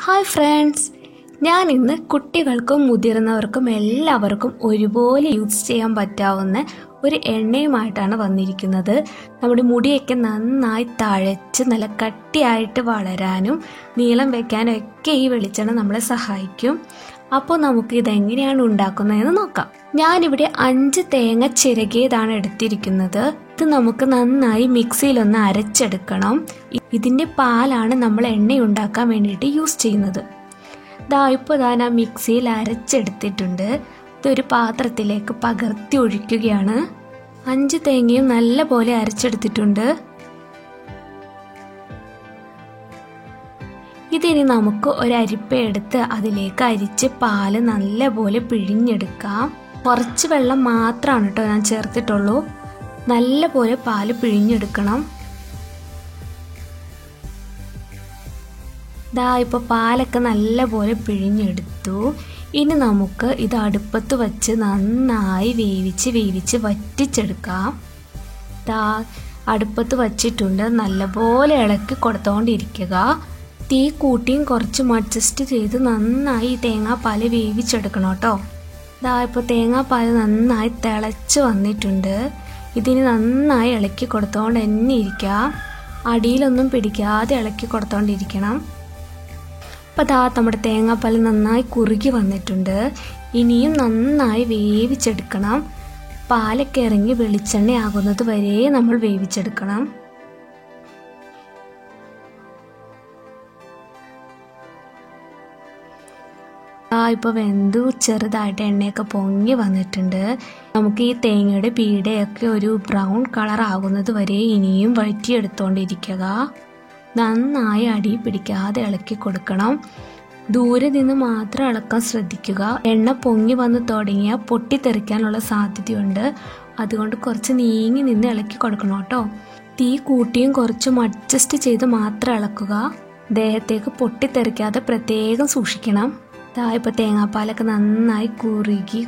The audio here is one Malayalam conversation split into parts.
ഹായ് ഫ്രണ്ട്സ്, ഞാൻ ഇന്ന് കുട്ടികൾക്കും മുതിർന്നവർക്കും എല്ലാവർക്കും ഒരുപോലെ യൂസ് ചെയ്യാൻ പറ്റാവുന്ന ഒരു എണ്ണയുമായിട്ടാണ് വന്നിരിക്കുന്നത്. നമ്മുടെ മുടിയൊക്കെ നന്നായി തഴച്ച് നല്ല കട്ടിയായിട്ട് വളരാനും നീളം വയ്ക്കാനും ഒക്കെ ഈ വെളിച്ചെണ്ണ നമ്മളെ സഹായിക്കും. അപ്പോൾ നമുക്ക് ഇതെങ്ങനെയാണ് ഉണ്ടാക്കുന്നതെന്ന് നോക്കാം. ഞാനിവിടെ 5 തേങ്ങ ചിരകിയതാണ് എടുത്തിരിക്കുന്നത്. ഇത് നമുക്ക് നന്നായി മിക്സിയിലൊന്ന് അരച്ചെടുക്കണം. ഇതിൻ്റെ പാലാണ് നമ്മൾ എണ്ണ ഉണ്ടാക്കാൻ വേണ്ടിയിട്ട് യൂസ് ചെയ്യുന്നത്. ഇപ്പോൾ ഞാൻ മിക്സിയിൽ അരച്ചെടുത്തിട്ടുണ്ട്. ഇതൊരു പാത്രത്തിലേക്ക് പകർത്തി ഒഴിക്കുകയാണ്. 5 തേങ്ങയും നല്ല പോലെ അരച്ചെടുത്തിട്ടുണ്ട്. ഇതിനി നമുക്ക് ഒരരിപ്പ എടുത്ത് അതിലേക്ക് അരിച്ച് പാല് നല്ല പോലെ പിഴിഞ്ഞെടുക്കാം. കുറച്ച് വെള്ളം മാത്രമാണ് കേട്ടോ ഞാൻ ചേർത്തിട്ടുള്ളൂ. നല്ല പോലെ പാല് പിഴിഞ്ഞെടുക്കണം. ഇപ്പോൾ പാലൊക്കെ നല്ല പോലെ പിഴിഞ്ഞെടുത്തു. ഇനി നമുക്ക് ഇത് അടുപ്പത്ത് വച്ച് നന്നായി വേവിച്ച് വറ്റിച്ചെടുക്കാം. അടുപ്പത്ത് വച്ചിട്ടുണ്ട്. നല്ലപോലെ ഇളക്കി കൊടുത്തോണ്ടിരിക്കുക. തീ കൂട്ടിയും കുറച്ചും അഡ്ജസ്റ്റ് ചെയ്ത് നന്നായി തേങ്ങാപ്പാൽ വേവിച്ചെടുക്കണം കേട്ടോ. ഇപ്പോൾ തേങ്ങാപ്പാൽ നന്നായി തിളച്ച് വന്നിട്ടുണ്ട്. ഇതിന് നന്നായി ഇളക്കി കൊടുത്തോണ്ട് തന്നെ ഇരിക്കുക. അടിയിലൊന്നും പിടിക്കാതെ ഇളക്കി കൊടുത്തോണ്ടിരിക്കണം. അപ്പോൾ നമ്മുടെ തേങ്ങാപ്പാൽ നന്നായി കുറുകി വന്നിട്ടുണ്ട്. ഇനിയും നന്നായി വേവിച്ചെടുക്കണം. പാലൊക്കെ ഇറങ്ങി വെളിച്ചെണ്ണ ആകുന്നത് വരെ നമ്മൾ വേവിച്ചെടുക്കണം. ഇപ്പോൾ വെന്തു ചെറുതായിട്ട് എണ്ണയൊക്കെ പൊങ്ങി വന്നിട്ടുണ്ട്. നമുക്ക് ഈ തേങ്ങയുടെ പീടയൊക്കെ ഒരു ബ്രൗൺ കളർ ആകുന്നത് വരെ ഇനിയും വഴറ്റിയെടുത്തോണ്ടിരിക്കുക. നന്നായി അടി പിടിക്കാതെ ഇളക്കി കൊടുക്കണം. ദൂരെ നിന്ന് മാത്രം ഇളക്കാൻ ശ്രദ്ധിക്കുക. എണ്ണ പൊങ്ങി വന്ന് തുടങ്ങിയാൽ പൊട്ടിത്തെറിക്കാനുള്ള സാധ്യതയുണ്ട്. അതുകൊണ്ട് കുറച്ച് നീങ്ങി നിന്ന് ഇളക്കി കൊടുക്കണം കേട്ടോ. തീ കൂട്ടിയും കുറച്ചും അഡ്ജസ്റ്റ് ചെയ്ത് മാത്രം ഇളക്കുക. ദേഹത്തേക്ക് പൊട്ടിത്തെറിക്കാതെ പ്രത്യേകം സൂക്ഷിക്കണം. ഇപ്പോൾ തേങ്ങാപ്പാലൊക്കെ നന്നായി കുറുകി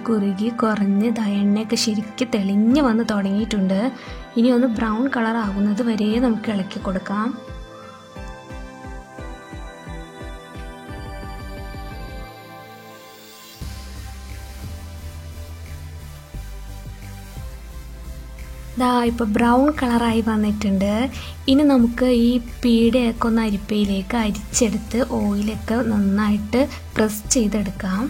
കുറഞ്ഞ് എണ്ണയൊക്കെ ശരിക്കും തെളിഞ്ഞ് വന്ന് തുടങ്ങിയിട്ടുണ്ട്. ഇനി ഒന്ന് ബ്രൗൺ കളർ ആകുന്നത് വരെ നമുക്ക് ഇളക്കി കൊടുക്കാം. ഇപ്പോൾ ബ്രൗൺ കളറായി വന്നിട്ടുണ്ട്. ഇനി നമുക്ക് ഈ പീടയൊക്കെ ഒന്ന് അരിപ്പയിലേക്ക് അരിച്ചെടുത്ത് ഓയിലൊക്കെ നന്നായിട്ട് പ്രസ് ചെയ്തെടുക്കാം.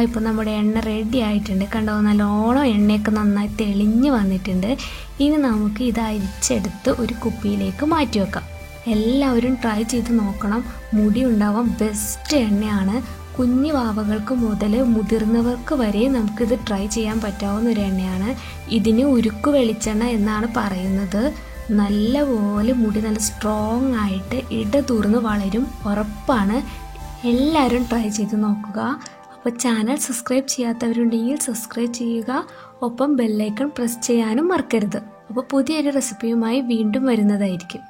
ഇപ്പോൾ നമ്മുടെ എണ്ണ റെഡി ആയിട്ടുണ്ട്. കണ്ടോ, നല്ലോണം എണ്ണയൊക്കെ നന്നായി തെളിഞ്ഞ് വന്നിട്ടുണ്ട്. ഇനി നമുക്ക് ഇത് അരിച്ചെടുത്ത് ഒരു കുപ്പിയിലേക്ക് മാറ്റി വെക്കാം. എല്ലാവരും ട്രൈ ചെയ്ത് നോക്കണം. മുടി ഉണ്ടാവാൻ ബെസ്റ്റ് എണ്ണയാണ്. കുഞ്ഞു വാവകൾക്ക് മുതൽ മുതിർന്നവർക്ക് വരെ നമുക്കിത് ട്രൈ ചെയ്യാൻ പറ്റാവുന്ന ഒരു എണ്ണയാണ്. ഇതിന് ഉരുക്കു വെളിച്ചെണ്ണ എന്നാണ് പറയുന്നത്. നല്ലപോലെ മുടി നല്ല സ്ട്രോങ് ആയിട്ട് ഇടതൂർന്ന് വളരും, ഉറപ്പാണ്. എല്ലാവരും ട്രൈ ചെയ്ത് നോക്കുക. അപ്പോൾ ചാനൽ സബ്സ്ക്രൈബ് ചെയ്യാത്തവരുണ്ടെങ്കിൽ സബ്സ്ക്രൈബ് ചെയ്യുക. ഒപ്പം ബെല്ലൈക്കൺ പ്രസ് ചെയ്യാനും മറക്കരുത്. അപ്പോൾ പുതിയൊരു റെസിപ്പിയുമായി വീണ്ടും വരുന്നതായിരിക്കും.